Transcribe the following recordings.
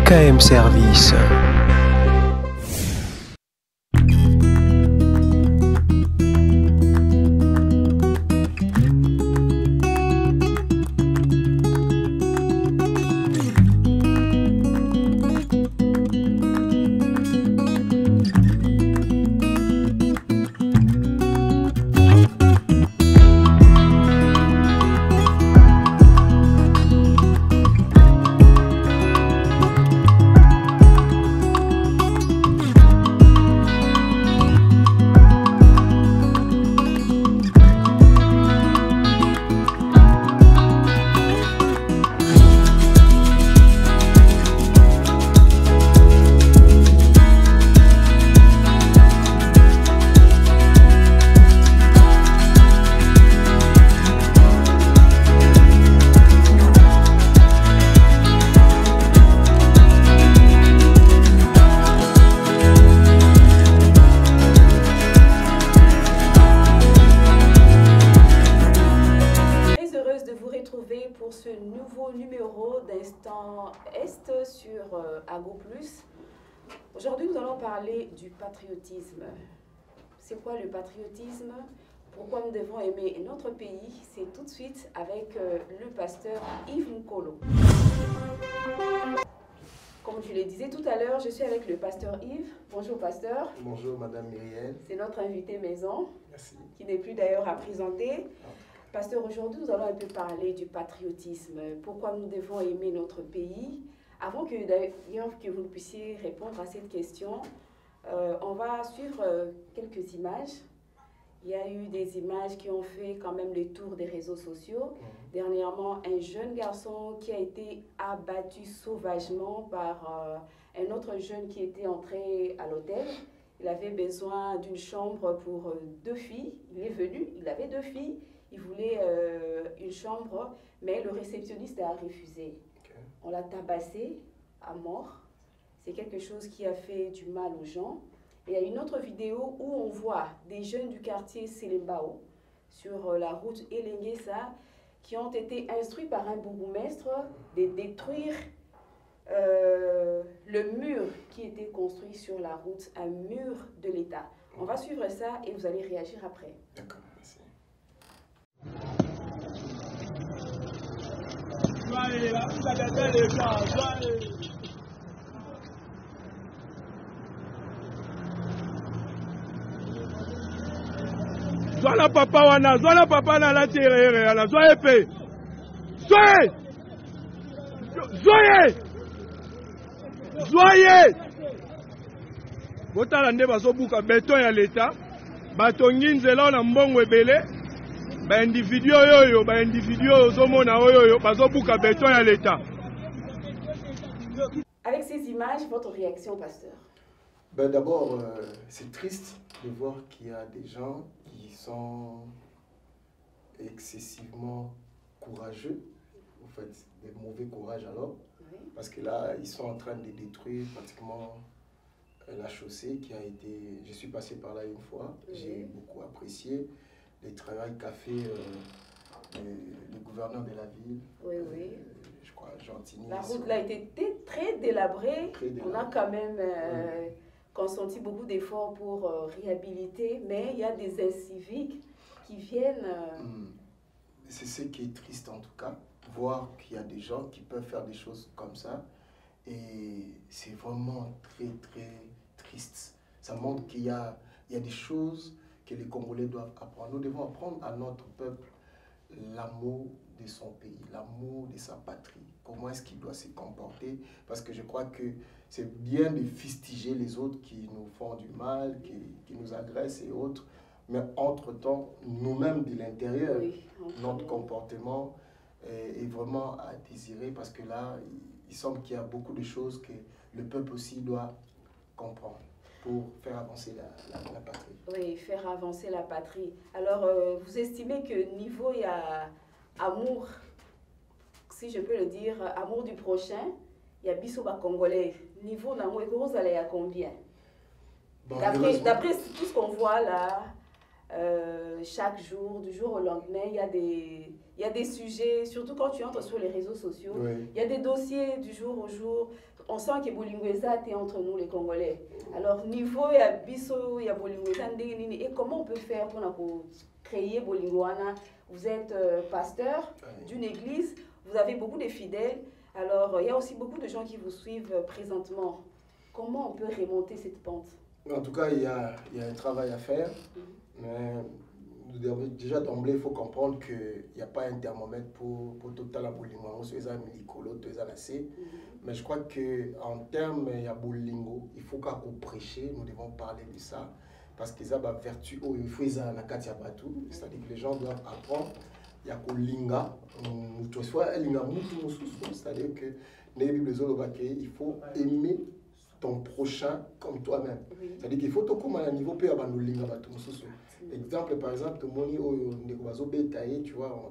KM Service. Pour ce nouveau numéro d'Instant Est sur Ago Plus. Aujourd'hui, nous allons parler du patriotisme. C'est quoi le patriotisme? Pourquoi nous devons aimer notre pays? C'est tout de suite avec le pasteur Yves Nkolo. Comme je le disais tout à l'heure, je suis avec le pasteur Yves. Bonjour pasteur. Bonjour madame Myriel. C'est notre invité maison. Merci. Qui n'est plus d'ailleurs à présenter. Pasteur, aujourd'hui, nous allons un peu parler du patriotisme. Pourquoi nous devons aimer notre pays? Avant que d'ailleurs que vous puissiez répondre à cette question, on va suivre quelques images. Il y a eu des images qui ont fait quand même le tour des réseaux sociaux. Dernièrement, un jeune garçon qui a été abattu sauvagement par un autre jeune qui était entré à l'hôtel. Il avait besoin d'une chambre pour 2 filles. Il est venu, il avait 2 filles. Il voulait une chambre, mais le réceptionniste a refusé. Okay. On l'a tabassé à mort. C'est quelque chose qui a fait du mal aux gens. Et il y a une autre vidéo où on voit des jeunes du quartier Selembao sur la route Elenguessa qui ont été instruits par un bourgmestre de détruire le mur qui était construit sur la route, un mur de l'État. On va suivre ça et vous allez réagir après. D'accord, merci. Zola papa wana, zola papa na la terre ala, zoye pe. Zoye! Zoye! Zoye! Botala nde bazobuka beton ya leta, batongi nzela na mbongo ebele. Individu oyo ozomona oyo bazobuka beton ya l'État. Avec ces images, votre réaction, pasteur? D'abord, c'est triste de voir qu'il y a des gens qui sont excessivement courageux, en fait, de mauvais courage alors, parce que là, ils sont en train de détruire pratiquement la chaussée qui a été... Je suis passé par là une fois, j'ai beaucoup apprécié le travail qu'a fait le gouverneur de la ville. Je crois, Gentilly. La route là a été très délabrée. On a quand même consenti beaucoup d'efforts pour réhabiliter, mais il y a des inciviques qui viennent... C'est ce qui est triste en tout cas, voir qu'il y a des gens qui peuvent faire des choses comme ça. Et c'est vraiment très triste. Ça montre qu'il y a des choses que les Congolais doivent apprendre. Nous devons apprendre à notre peuple l'amour de son pays, l'amour de sa patrie. Comment est-ce qu'il doit se comporter? Parce que je crois que c'est bien de fustiger les autres qui nous font du mal, qui nous agressent et autres. Mais entre-temps, nous-mêmes de l'intérieur, notre comportement est vraiment à désirer parce que là, il semble qu'il y a beaucoup de choses que le peuple aussi doit comprendre pour faire avancer la patrie. Oui, faire avancer la patrie. Alors, vous estimez que niveau il y a amour, si je peux le dire, amour du prochain, il y a bisoba congolais. Niveau d'amour, vous allez à combien? D'après tout ce qu'on voit là, chaque jour, du jour au lendemain, il y a des sujets, surtout quand tu entres sur les réseaux sociaux, il y a des dossiers du jour au jour. On sent que Bolingweza est entre nous les Congolais. Alors, niveau, il y a Bisso, il y a Bolingweza, et comment on peut faire pour créer Bolingwana? Vous êtes pasteur d'une église, vous avez beaucoup de fidèles, alors il y a aussi beaucoup de gens qui vous suivent présentement. Comment on peut remonter cette pente? En tout cas, il y a un travail à faire. Mais déjà d'emblée, il faut comprendre qu'il n'y a pas un thermomètre pour tout la bolingo. Mais je crois qu'en termes de bolingo, il faut qu'on prêche, nous devons parler de ça. Parce qu'il y a des vertus, il faut qu'ils aient la katia batou. C'est-à-dire que les gens doivent apprendre. Il y a que linga, c'est-à-dire que il faut aimer ton prochain comme toi-même. C'est-à-dire qu'il faut que tu aies un niveau peu à linga. Exemple, par exemple, tu vois,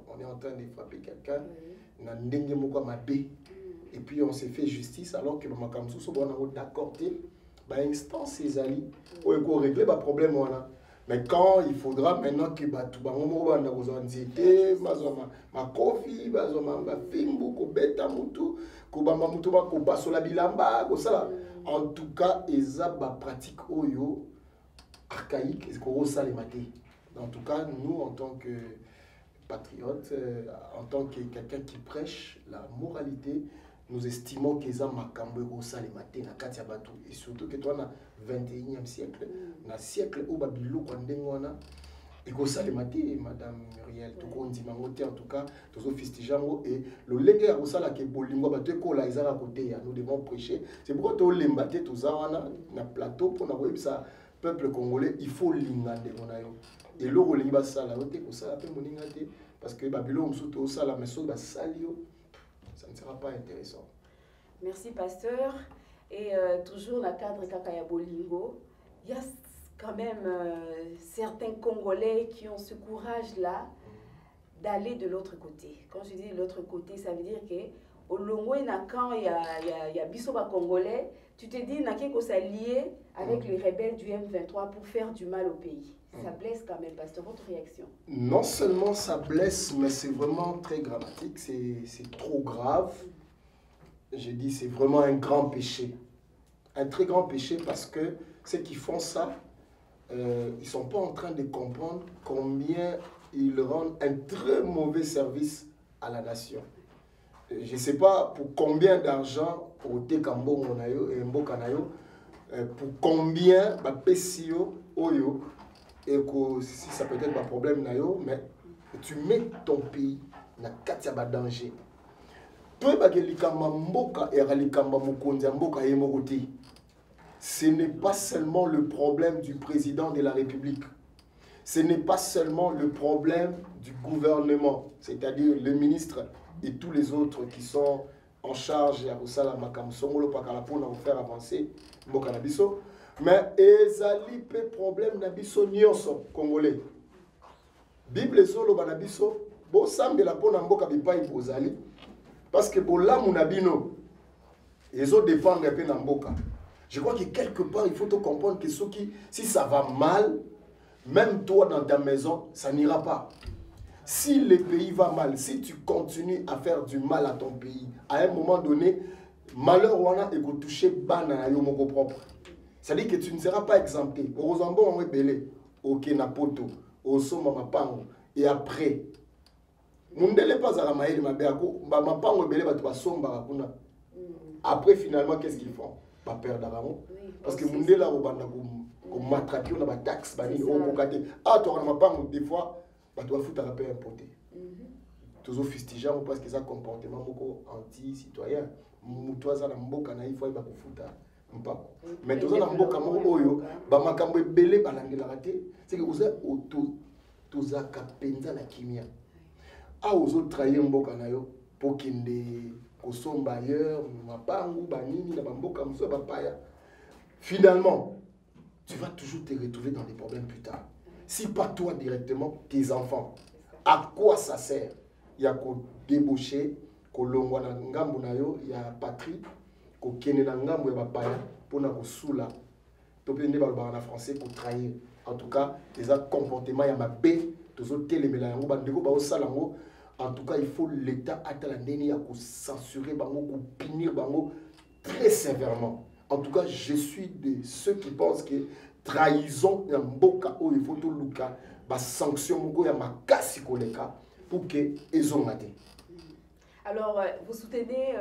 on est en train de frapper quelqu'un, et puis on s'est fait justice alors que on a d'accordé instance ces alliés pour régler le problème. Mais quand il faudra maintenant que ma coffee, ma fimbu, ko beta mutu, ko bamba mutu ba ko basola bilamba, ko sala. En tout cas, eza ba pratique oyo archaïque et ko sala maté. En tout cas, nous en tant que patriotes, en tant que quelqu'un qui prêche la moralité, nous estimons que eza makambo ko sala maté na kati ya batu, et surtout que toi na 21e siècle, na siècle où Babylou Kondengwana, et que ça les maté, Madame Muriel, tout qu'on dit, en tout cas, tous les festijango, et le légué à ça, là, que Bolingo, bateau, là, ils ont à côté, nous devons prêcher. C'est pourquoi tous les matés, tout ça, on a un plateau pour nous ça, peuple congolais, il faut l'ingande, et l'eau, il va ça, là, ça, parce que Babylone, surtout ça, la maison, ça ne sera pas intéressant. Merci, pasteur. Et toujours dans le cadre Kakaya Bolingo, il y a quand même certains Congolais qui ont ce courage-là d'aller de l'autre côté. Quand je dis de l'autre côté, ça veut dire que au Longo et quand il y a Bissoba Congolais, tu te dis qu'il faut s'allier avec les rebelles du M23 pour faire du mal au pays. Ça blesse quand même, pasteur. Votre réaction? Non seulement ça blesse, mais c'est vraiment très dramatique, c'est trop grave. Je dis c'est vraiment un grand péché. Un très grand péché parce que ceux qui font ça, ils ne sont pas en train de comprendre combien ils rendent un très mauvais service à la nation. Je ne sais pas pour combien d'argent pour Tekambo et Mbokanayo, pour combien Pesio Oyo, et que si ça peut être un problème, mais tu mets ton pays dans un danger. Ce n'est pas seulement le problème du président de la République. Ce n'est pas seulement le problème du gouvernement, c'est-à-dire le ministre et tous les autres qui sont en charge de faire avancer Mbokanabiso. Mais ezali pe problème na biso nyonso congolais. Bible solo banabiso bo sambela pona mboka bipai bozali parce que bolamu na bino ezo défendre pe na mboka. Je crois que quelque part il faut te comprendre que si ça va mal, même toi dans ta maison, ça n'ira pas. Si le pays va mal, si tu continues à faire du mal à ton pays, à un moment donné, malheur wana et que toucher bana yo moko propre. C'est-à-dire que tu ne seras pas exempté. Au Zambon, on est belé, au Kenapoto, au Soma Mapango, et après. Mundele pas à la maïle, ma béako, Mapango belé, tu vas somba. Après, finalement, qu'est-ce qu'ils font? Pas perdre d'aramo. Parce que Mundela, on va matraquer, on a des taxes, on va cater. Ah, tu auras Mapango, des fois, tu vas foutre à la paix importée. Toujours fustigeant, parce que ça comportement anti-citoyen. Moutouaza na mboka na ifo ba kufuta mpako. Mais toza na mboka moko oyo ba makambo ebele balangelaka te, c'est que oza toza kapenza na kimia. A ozo trahir mboka na yo pour kende kosomba ailleurs, mapangu banini na mboka mso ba paya. Finalement, tu vas toujours te retrouver dans des problèmes plus tard. Si pas toi directement, tes enfants. À quoi ça sert? Il y a qu'au débaucher, qu'au longwa na ngambu na yo, il y a patrie, qu'au kene na ngambu ya bapaya, pour na ko soula. Topé ne balba en français, qu'au trahir. En tout cas, les comportements, il y a ma baie, tous les téléméla, en tout cas, il faut l'État à censurer, punir très sévèrement. En tout cas, je suis de ceux qui pensent que trahison, il y a un beau cas où il faut tout le cas, sanction, il y a ma casse pour que les ont maté. Alors, vous soutenez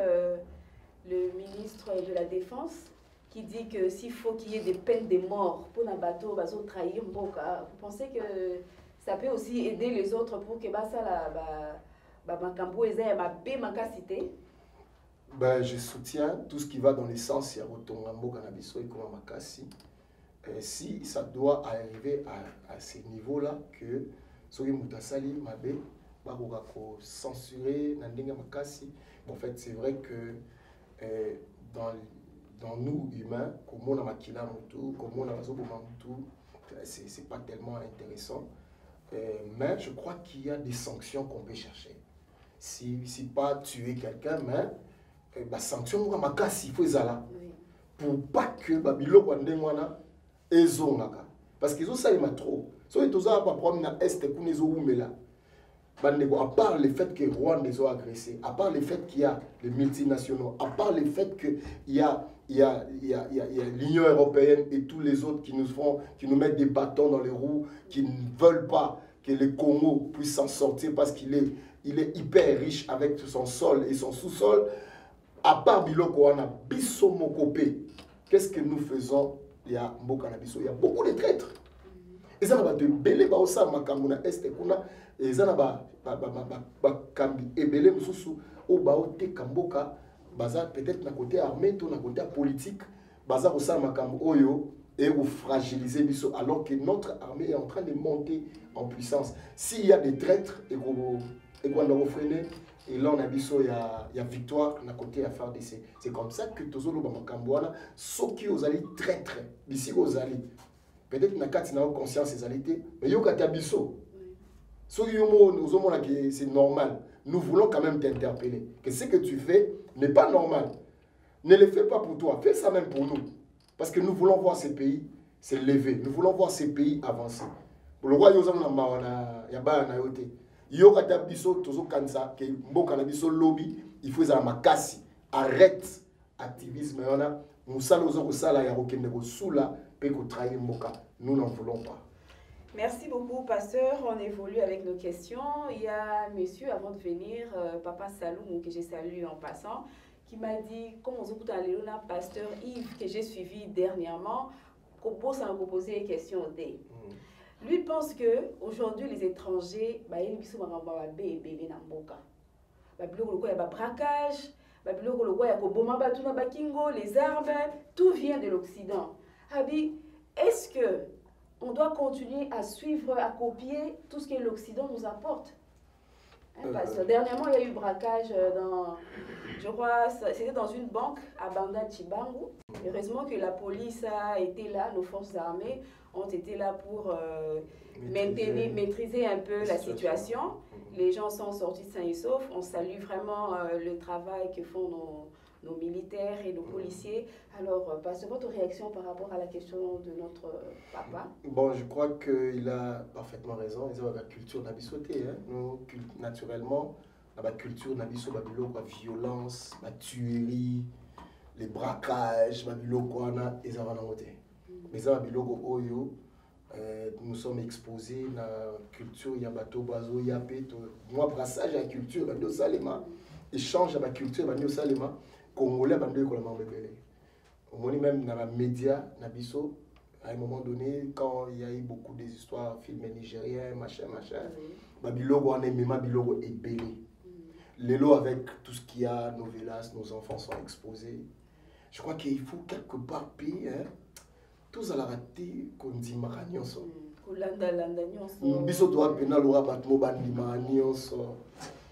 le ministre de la Défense qui dit que s'il faut qu'il y ait des peines de mort pour un bateau, trahir Mboka, vous pensez que ça peut aussi aider les autres pour que je soutiens tout ce qui va dans le sens de si ça doit arriver à ces niveaux-là, que soki mutasali mabe bakoka ko censurer na ndenge makasi. En fait, c'est vrai que dans nous humains, comme on a makila mutu, comme on a mutu, c'est pas tellement intéressant. Mais je crois qu'il y a des sanctions qu'on peut chercher. Si pas tuer quelqu'un, mais sanction makasi il faut ça pour pas que babilo kwandengwana ezongaka parce qu'ils ont ça il trop. So ils ont pas problème na est kunezo umela. À part le fait que Rwanda les ont agressés, à part le fait qu'il y a les multinationaux, à part le fait qu'il y a l'Union européenne et tous les autres qui nous mettent des bâtons dans les roues, qui ne veulent pas que le Congo puisse s'en sortir parce qu'il est hyper riche avec son sol et son sous-sol. À part Biloko, on a Bisso Mokopé. Qu'est-ce que nous faisons? Il y a beaucoup de traîtres. Et ça va te belé ba osa makamuna este kuna et ça ba kambi ebele mususu o ba ote kamboka baza peut-être na côté armé to na côté politique baza osa makambo oyo et vous fragiliser biso alors que notre armée est en train de monter en puissance. S'il y a des traîtres et qu'on doit freiner et là on a biso il y a victoire na côté à faire des c'est comme ça que tozolo ba makambo wana soki ozali traître bisi ozali peut-être que nous avons conscience des réalités, mais il y a des choses. C'est normal. Nous voulons quand même t'interpeller. Que ce que tu fais n'est pas normal. Ne le fais pas pour toi. Fais ça même pour nous. Parce que nous voulons voir ces pays se lever. Nous voulons voir ces pays avancer. Pour le roi, il y a des lobby. Il faut que makasi. Arrête l'activisme. Nous n'en voulons pas. Merci beaucoup, pasteur. On évolue avec nos questions. Il y a un monsieur, avant de venir, Papa Salou, que j'ai salué en passant, qui m'a dit, comme on écoute à Léona, pasteur Yves, que j'ai suivi dernièrement, qu'on pose à me poser des questions. Lui pense qu'aujourd'hui, les étrangers, il y a un braquage, les armes, tout vient de l'Occident. Abi, est-ce que on doit continuer à suivre, à copier tout ce que l'Occident nous apporte? Parce que dernièrement, il y a eu braquage dans, je crois, c'était dans une banque à Banda Chibangu. Heureusement que la police a été là, nos forces armées ont été là pour maîtriser un peu la situation. Les gens sont sortis sains et saufs. On salue vraiment le travail que font nos militaires et nos policiers. Alors, pasteur, votre réaction par rapport à la question de notre papa? Bon, je crois qu'il a parfaitement raison. Ils ont la culture n'abissoté. Nous, naturellement, la culture n'abisso, la violence, la tuerie, les braquages, ils ont noté. Mais ça, nous sommes exposés à la culture, il y a bateau, bazo, il y a péto. Moi, brassage à la culture, il y a salema. Échange à la culture, il y a salema. Congolais, il y a bébé. On même dans les médias, à un moment donné, quand il y a eu beaucoup d'histoires, films nigériens, machin, Babilogo en est même Babilogo est belé. Les lots avec tout ce qu'il y a, nos villas, nos enfants sont exposés. Je crois qu'il faut quelque part payer. Tous à la raté qu'on dit maragnoso.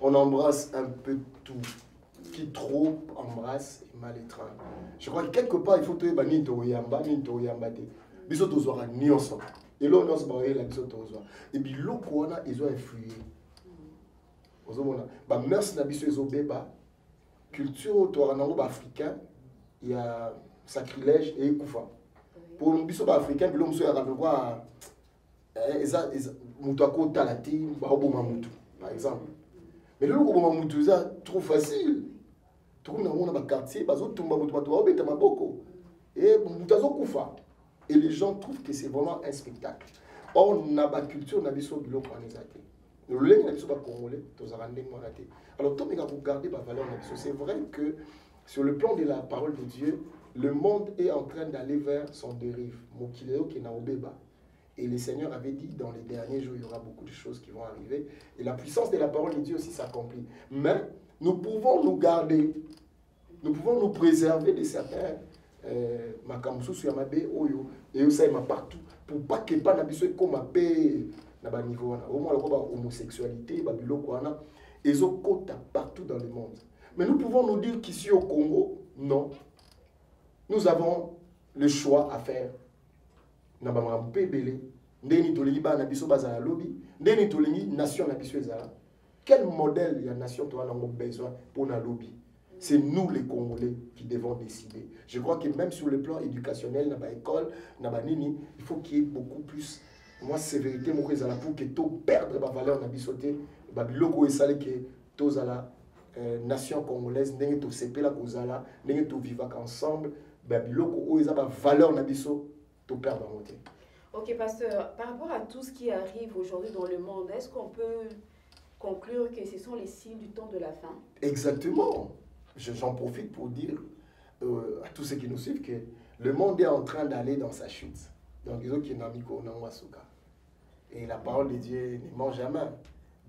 On embrasse un peu tout. Qui trop embrasse et mal étreint. Je crois que quelque part il faut te bannir toyamba ni toyambate. Biso tozora nionso. Et là on se barrer la biso tozora. Et puis loko wana ils ont influé. Ozomona ba merci na biso ezobeba. Culture to ranango africain, il y a sacrilège et koufa. Pour biso ba africain bilo muso ya rabwa mutu akotala te baoboma mutu par exemple. Mais le koboma mutu eza trop facile. Tokomi na mona baquartier bazotumba mutu bato baobeta maboko et mutu azokufa. Et les gens trouvent que c'est vraiment un spectacle. Or na baculture na biso biloko wana eza te. Le lenge na biso bacongolais tozala ndenge wana te. Alors tomeka kogarder bavaleur na biso. C'est vrai que sur le plan de la parole de Dieu, le monde est en train d'aller vers son dérive. Mokileo qui na obeba. Et le Seigneur avait dit dans les derniers jours, il y aura beaucoup de choses qui vont arriver. Et la puissance de la parole de Dieu aussi s'accomplit. Mais nous pouvons nous garder, nous pouvons nous préserver de certains makamsusu ya mabe oyo et ça il m'a partout pour pas que pas nabiso comme mabe na ba niveau wana au moins la homosexualité ba biloko wana ezokota partout dans le monde. Mais nous pouvons nous dire qu'ici au Congo, non. Nous avons le choix à faire. Na ba mampé belé ndeni tolingi ba na biso bazala lobby ndeni tolingi nation na biso ezala. Quel modèle ya nation toi na besoin pour na lobby? C'est nous les Congolais qui devons décider. Je crois que même sur le plan éducationnel, dans l'école, dans nini, il faut qu'il y ait beaucoup plus. Moi, c'est vérité, moi, pour que tout perdre ma valeur, na bisoté, babiloko et salé que tous à la nation congolaise, n'engue tout sepé la kozala, n'engue tout vivre ensemble, babiloko et ma valeur na biso, tout perdre en côté. Ok, pasteur, par rapport à tout ce qui arrive aujourd'hui dans le monde, est-ce qu'on peut conclure que ce sont les signes du temps de la fin? Exactement. J'en profite pour dire à tous ceux qui nous suivent que le monde est en train d'aller dans sa chute. Donc, ils ont qui et la parole de Dieu ne ment jamais.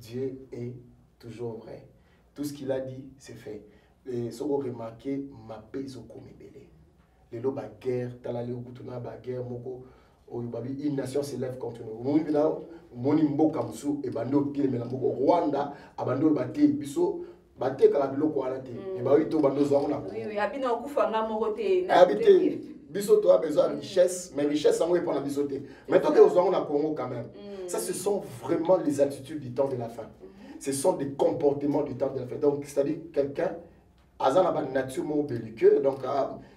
Dieu est toujours vrai. Tout ce qu'il a dit, c'est fait. Et ce que vous remarquez, ma paix est comme belé. Les lots de guerre, talale au bout de guerre, moko, une nation s'élève contre nous. Moni mboka musu et bando qui le Rwanda, abandon bate biso. Bate kala biloko wana te et ba wito bando zo na oui oui abina okufanga moko te habité biso to a besoin de richesse mais richesse ça moi pour la biso te mais toi que aux na Congo quand même ça ce sont vraiment les attitudes du temps de la fin ce sont des comportements du temps de la fin donc c'est-à-dire quelqu'un azana ba nature mo belliqueux donc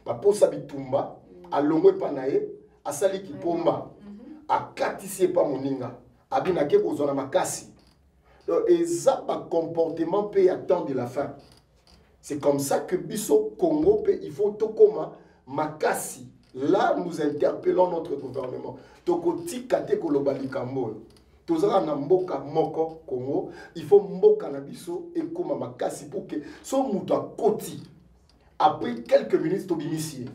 ba posa bitumba alongwe panaye asali kipomba akatisi pa moninga abina ke kozona makasi. Et ça, un comportement peut attendre la fin. C'est comme ça que Bisso Congo, il faut tout comme Makasi. Là, nous interpellons notre gouvernement. Tokoti kate kolobali kambo. Tozara na mboka moko Congo, il faut mboka na biso et comme Makasi pour que son mouta koti. Après quelques minutes, to binitié.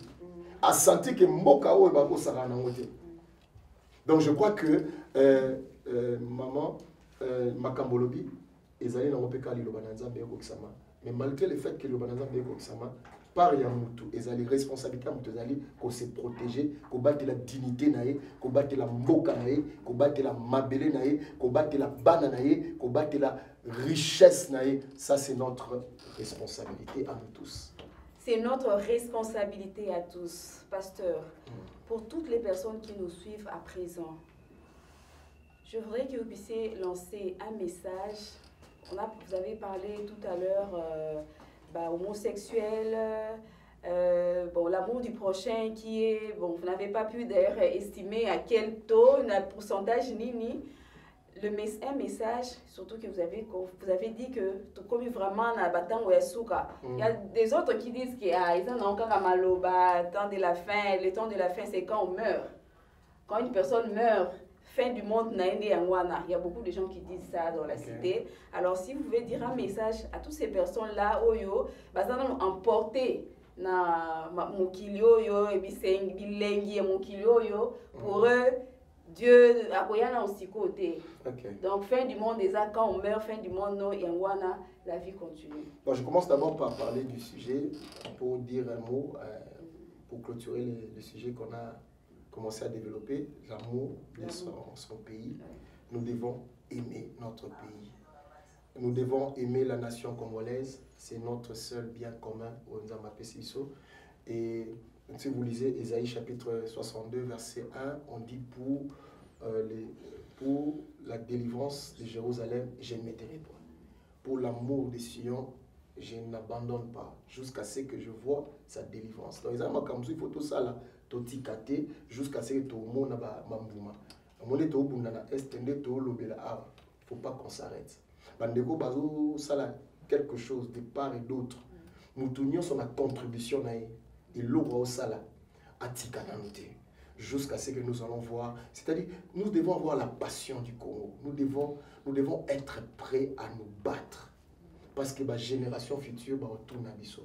A senti que mboka o bako sara na ngote. Donc je crois que maman Makambolobi, ezali na mopeka li lobananza beko kisama. Mais malgré le fait que lobananza beko kisama, par yamutu, ezali responsabilité mutu ezali ko se protéger, ko battre la dignité nae, ko battre la mboka nae, ko battre la mabele nae, ko battre la bana nae, ko battre la richesse nae. Ça c'est notre responsabilité à nous tous. C'est notre responsabilité à tous, pasteur. Pour toutes les personnes qui nous suivent à présent. Je voudrais que vous puissiez lancer un message. Vous avez parlé tout à l'heure homosexuel, bon, l'amour du prochain qui est... Bon, vous n'avez pas pu d'ailleurs estimer à quel taux, un pourcentage ni. Un message, surtout que vous avez dit que comme vraiment il y a des autres qui disent qu'ils ont encore maloba, temps de la fin. Le temps de la fin, c'est quand on meurt. Quand une personne meurt, fin du monde, il y a beaucoup de gens qui disent ça dans la cité. Alors, si vous voulez dire un message à toutes ces personnes-là, ça va nous emporter na mokilio yo et bilengi mokilio yo pour eux Dieu a aussi côté. Donc fin du monde déjà quand on meurt, fin du monde no yangwana, la vie continue. Bon, je commence d'abord par parler du sujet pour dire un mot pour clôturer le sujet qu'on a commencé à développer, l'amour de son pays. Nous devons aimer notre pays. Nous devons aimer la nation congolaise. C'est notre seul bien commun au Nzamba Pesiso. Et si vous lisez Ésaïe chapitre 62, verset 1, on dit pour la délivrance de Jérusalem, je ne m'éteindrai pas. Pour l'amour de Sion, je n'abandonne pas jusqu'à ce que je vois sa délivrance. Donc, il faut tout ça là, tout ticate, jusqu'à ce que tout le monde a mambuma. Amone to bunda na est ndé to lobela a. Faut pas qu'on s'arrête. Bandeko bazo sala quelque chose de part et d'autre. Nous tenions sur la contribution naïe et l'eau au sala atika nanute jusqu'à ce que nous allons voir. C'est-à-dire, nous devons avoir la passion du Congo. Nous devons être prêts à nous battre. Parce que la génération future va retourner à Bisso.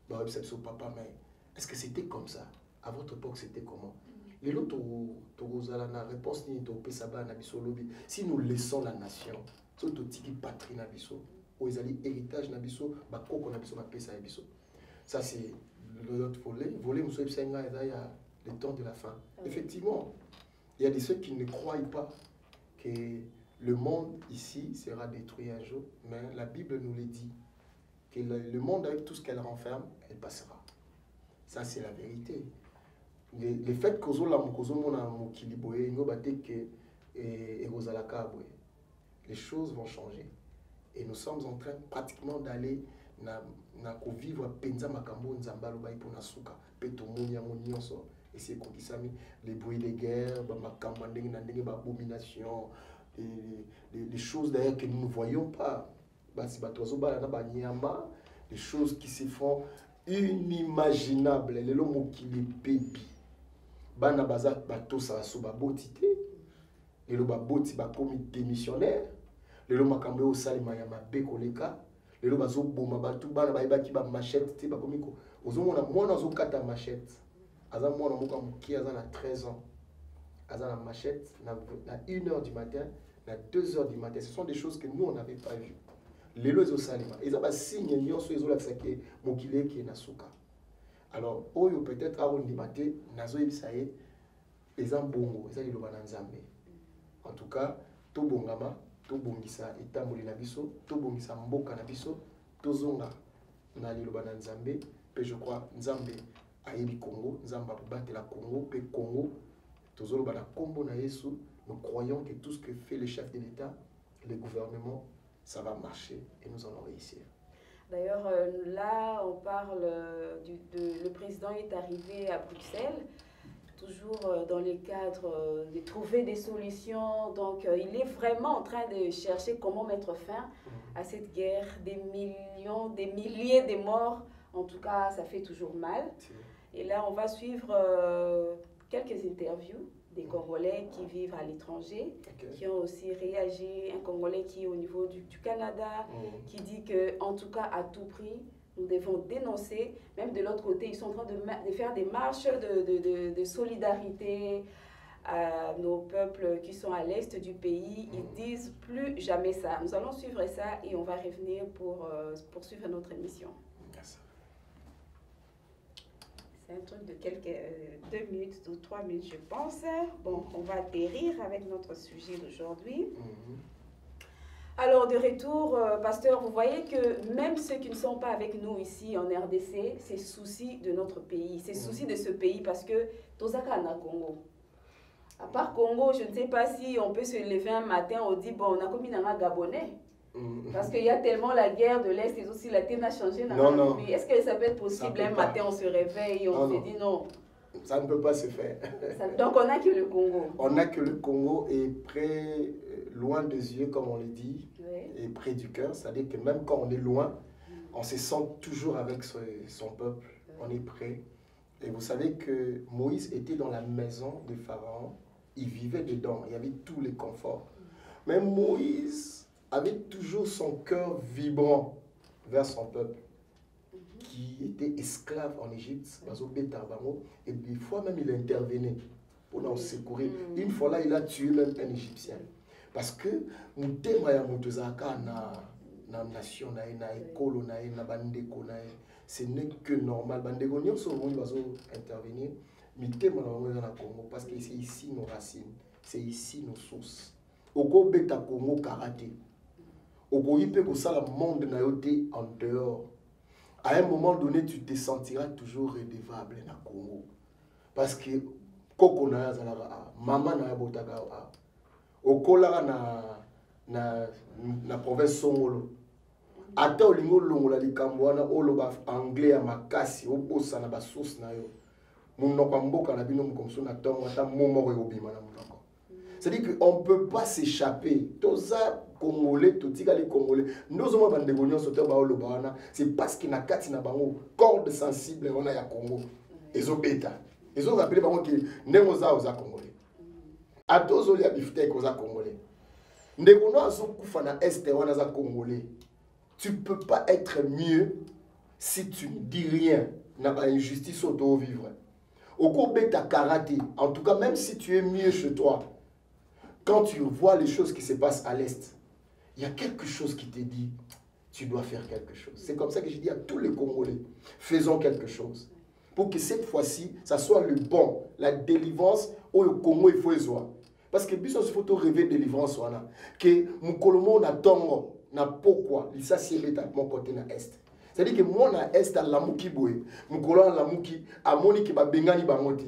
Papa, mais est-ce que c'était comme ça? À votre époque, c'était comment? Les autres, la réponse ni si nous laissons la nation, c'est tout qui patrie na Bisso, ou ils allaient héritage na Bisso, ba koko na Bisso, ba pesa na Bisso. Ça c'est l'autre volet. Volet monsieur Psenga il y a le temps de la fin. Effectivement, il y a des ceux qui ne croient pas que le monde ici sera détruit un jour, mais la Bible nous le dit que le monde avec tout ce qu'elle renferme, elle passera. Ça c'est la vérité. Le fait que les choses vont changer. Et nous sommes en train pratiquement d'aller vivre penza makambo nzamba lobai pour nasuka peto monia monionso et c'est kokisami les bruits de guerre ba makambo ndenge na ndenge ba abomination les choses d'ailleurs que nous ne voyons pas basi batozo bala na ba nyama des choses qui se font inimaginables les lomo qui les baby bana baza bato sa so ba botité les lo ba boti ba komi démissionnaire les lo makambo au salima ya mabe koleka les lo bazo boma batu bana ba ibaki ba machette ti ba komiko ozomona mwana zo kata machette aza mwana moka muki aza na 13 ans aza na machette na 1h du matin na 2h du matin. Ce sont des choses que nous on n'avait pas vu. Les lo zo salima ils ont ba signe nyonso ezo la sake mokile ki na suka. Alors oyo peut-être avant du matin nazo ibisaye ezan bongo ezali lo bana nzambe. En tout cas to bongama tobongisa etamboli na biso tobongisa mboka na biso tozonga na liloba na nzambe pe je crois nzambe ayebi Congo nzamba batela Congo pe Congo tozoloba na kombo na Yesu. Nous croyons que tout ce que fait le chef de l'État, le gouvernement, ça va marcher et nous allons réussir. D'ailleurs, là, on parle le président est arrivé à Bruxelles, toujours dans le cadre de trouver des solutions. Donc, il est vraiment en train de chercher comment mettre fin à cette guerre, des millions, des milliers de morts. En tout cas, ça fait toujours mal. Et là, on va suivre quelques interviews des Congolais qui vivent à l'étranger, qui ont aussi réagi. Un Congolais qui est au niveau du Canada, qui dit qu'en tout cas, à tout prix, nous devons dénoncer. Même de l'autre côté, ils sont en train de faire des marches de solidarité à nos peuples qui sont à l'est du pays. Ils disent plus jamais ça. Nous allons suivre ça et on va revenir pour poursuivre notre émission. C'est un truc de quelques 2 minutes ou 3 minutes, je pense. Bon, on va atterrir avec notre sujet d'aujourd'hui. Alors, de retour, pasteur, vous voyez que même ceux qui ne sont pas avec nous ici en RDC, c'est souci de notre pays, c'est souci de ce pays parce que Tozaka na Congo. À part Congo, je ne sais pas si on peut se lever un matin, on dit, bon, on a commis un Gabonais. Parce qu'il y a tellement la guerre de l'Est et aussi la terre a changé. Non. Est-ce que ça peut être possible un matin, on se réveille et on se dit non? Ça ne peut pas se faire. Donc on n'a que le Congo. On n'a que le Congo et près, loin des yeux, comme on le dit, et près du cœur. C'est-à-dire que même quand on est loin, on se sent toujours avec son peuple. On est près. Et vous savez que Moïse était dans la maison de Pharaon. Il vivait dedans. Il y avait tous les conforts. Mais Moïse avait toujours son cœur vibrant vers son peuple qui était esclave en Égypte, et des fois même il intervenait pour nous secourir. Une fois là, il a tué même un Égyptien. Parce que nous nation ce n'est que normal. Intervenir, parce que c'est ici nos racines, c'est ici nos sources. Au beta Congo karaté. Au peut que ça le monde n'a été en dehors. À un moment donné, tu te sentiras toujours redevable na Congo. Parce que koko na zalaka maman na botaka au kola na province Songolo. Ata olingo longola likambo wana oloba anglais ya makasi obosa na ba source na yo. Munoko mboka na bino mukomso na tongo ata momo ko obima na munoko. C'est-à-dire qu'on ne peut pas s'échapper. Tout ça, Congolais, tout ça, les Congolais. Nous sommes en dégounion sur le c'est parce qu'il y a une corde sensible on a à Congo. Ils ont bêta. Ils ont rappelé que nous sommes Congolais. À tous, il y a biftek aux Congolais. Nous sommes Congolais. Tu ne peux pas être mieux si tu ne dis rien. N'a pas injustice auto-vivre. Au cours de ta karaté, en tout cas, même si tu es mieux chez toi, quand tu vois les choses qui se passent à l'Est, il y a quelque chose qui te dit, tu dois faire quelque chose. C'est comme ça que je dis à tous les Congolais, faisons quelque chose. Pour que cette fois-ci, ça soit le bon, la délivrance au Congo, il faut y voir. Parce que il faut rêver de délivrance. Que mon Colomo n'a tongo, n'a pourquoi, il s'assied à mon côté na Est. C'est-à-dire que moi, na Est, à Lamouki Boé, mon Colomo Lamouki, à Moni qui va bengani bangote.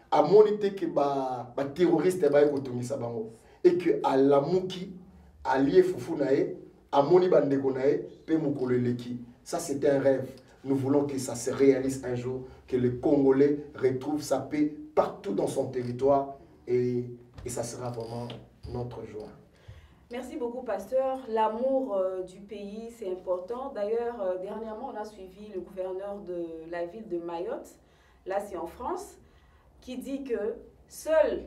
À Moni que ba terroriste ba ekotomisa bango. Et que à Lamouki, allié Foufunae, à Moni Bandekonae, pe Moukoleleki. Ça, c'est un rêve. Nous voulons que ça se réalise un jour, que le Congolais retrouve sa paix partout dans son territoire et ça sera vraiment notre joie. Merci beaucoup, pasteur. L'amour du pays, c'est important. D'ailleurs, dernièrement, on a suivi le gouverneur de la ville de Mayotte, là c'est en France, qui dit que seules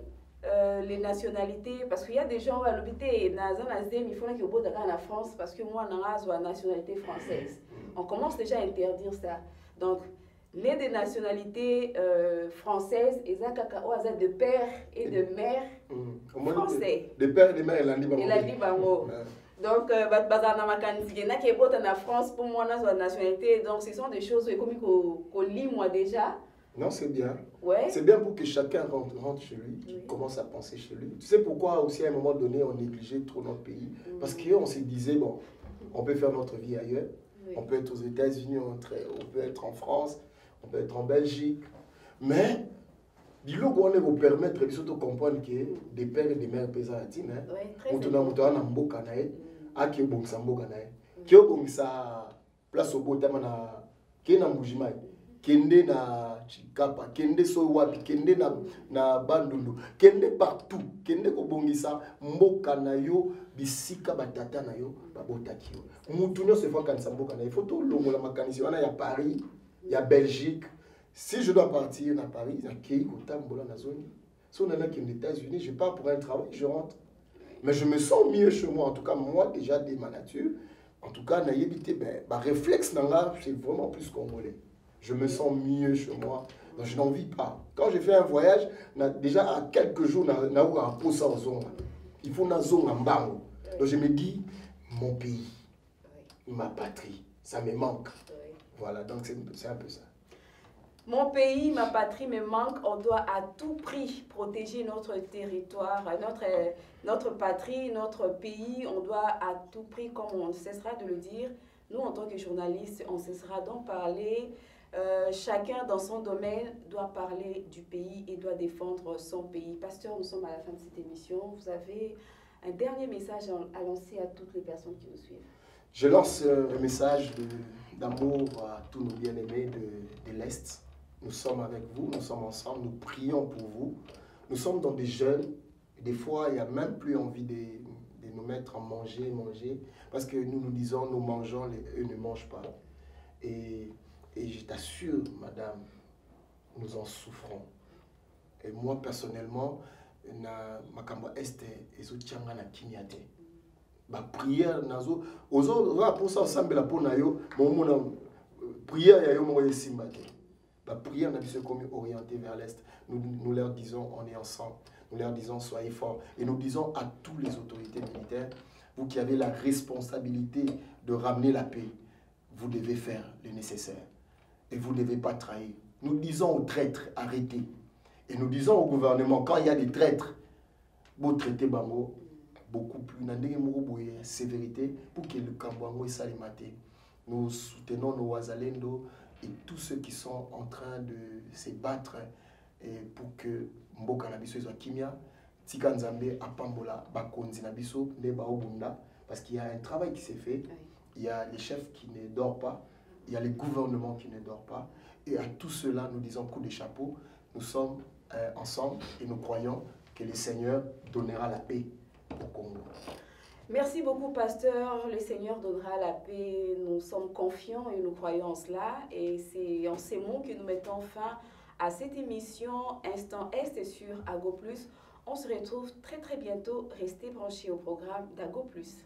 les nationalités, parce qu'il y a des gens à l'hôpital, il faut qu'ils votent en France, parce que moi, je suis nationalité française. On commence déjà à interdire ça. Donc, les des nationalités françaises, ils ont de père et de mère français. De père et de mère, il a dit bango. Donc, il y en a qui votent en France pour moi, dans la nationalité. Donc, ce sont des choses comme qu'on lit moi déjà. Non, c'est bien. Ouais. C'est bien pour que chacun rentre chez lui, qu'il commence à penser chez lui. Tu sais pourquoi aussi à un moment donné on négligeait trop notre pays? Parce qu'on se disait, bon, on peut faire notre vie ailleurs. Oui. On peut être aux États-Unis, on peut être en France, on peut être en Belgique. Mais, dis-le qu'on vous permettre de comprendre que des pères et des mères pesant à Tine, on a un beau canaï, à qui bon ça beau canaï, qui est bon ça place au beau thème qui est dans Boujimai. Kende na Chikapa, kende Sowapi, kende na Bandundu, kende partout, kende ko bongisa mboka na yo bisika batata na yo babotaki yo. Mutu nyo se fois kanisa mboka na yo. Il faut tout longo la makanisi wana ya Paris, ya Belgique. Si je dois partir à Paris, il y a qui kotambola na zone. Si on est là qui est aux États-Unis, je pars pour un travail, je rentre. Mais je me sens mieux chez moi, en tout cas moi déjà de ma nature. En tout cas, na yebité réflexe dans là, c'est vraiment plus congolais. Je me sens mieux chez moi. Donc je n'en vis pas. Quand j'ai fait un voyage, déjà à quelques jours, il faut une zone en bas. Donc je me dis, mon pays, ma patrie, ça me manque. Voilà, donc c'est un peu ça. Mon pays, ma patrie me manque. On doit à tout prix protéger notre territoire, notre patrie, notre pays. On doit à tout prix, comme on ne cessera de le dire, nous en tant que journalistes, on cessera d'en parler. Chacun dans son domaine doit parler du pays et doit défendre son pays. Pasteur, nous sommes à la fin de cette émission. Vous avez un dernier message à lancer à toutes les personnes qui nous suivent. Je lance un message d'amour à tous nos bien-aimés de l'Est. Nous sommes avec vous, nous sommes ensemble, nous prions pour vous. Nous sommes dans des jeûnes. Des fois, il n'y a même plus envie de nous mettre à manger, parce que nous disons, nous mangeons, eux ne mangent pas. Et je t'assure, madame, nous en souffrons. Et moi, personnellement, ma kamba este ezo tianga na kinyate. Ba prière nazo ozo va pour ça ensemble la pour nayo mon prière ya yo mo yesimbate. Ba prière na biso comme orienté vers l'est. Nous leur disons on est ensemble. Nous leur disons soyez forts et nous disons à tous les autorités militaires, vous qui avez la responsabilité de ramener la paix, vous devez faire le nécessaire. Et vous ne devez pas trahir. Nous disons aux traîtres, arrêtez. Et nous disons au gouvernement, quand il y a des traîtres, vous traitez Bango beaucoup plus, sévérité, pour que le Kambouango soit maté. Nous soutenons nos Wazalendo et tous ceux qui sont en train de se battre pour que Mboka Nabiso soit Kimia, Tika Nzambe, Apambola, Bakonzi Nabiso, Neba Obunda, parce qu'il y a un travail qui s'est fait, il y a les chefs qui ne dorment pas, il y a les gouvernements qui ne dorment pas. Et à tout cela, nous disons coup de chapeau. Nous sommes ensemble et nous croyons que le Seigneur donnera la paix au Congo. Merci beaucoup, pasteur. Le Seigneur donnera la paix. Nous sommes confiants et nous croyons en cela. Et c'est en ces mots que nous mettons fin à cette émission Instant Est sur Ago Plus. On se retrouve très très bientôt. Restez branchés au programme d'Ago Plus.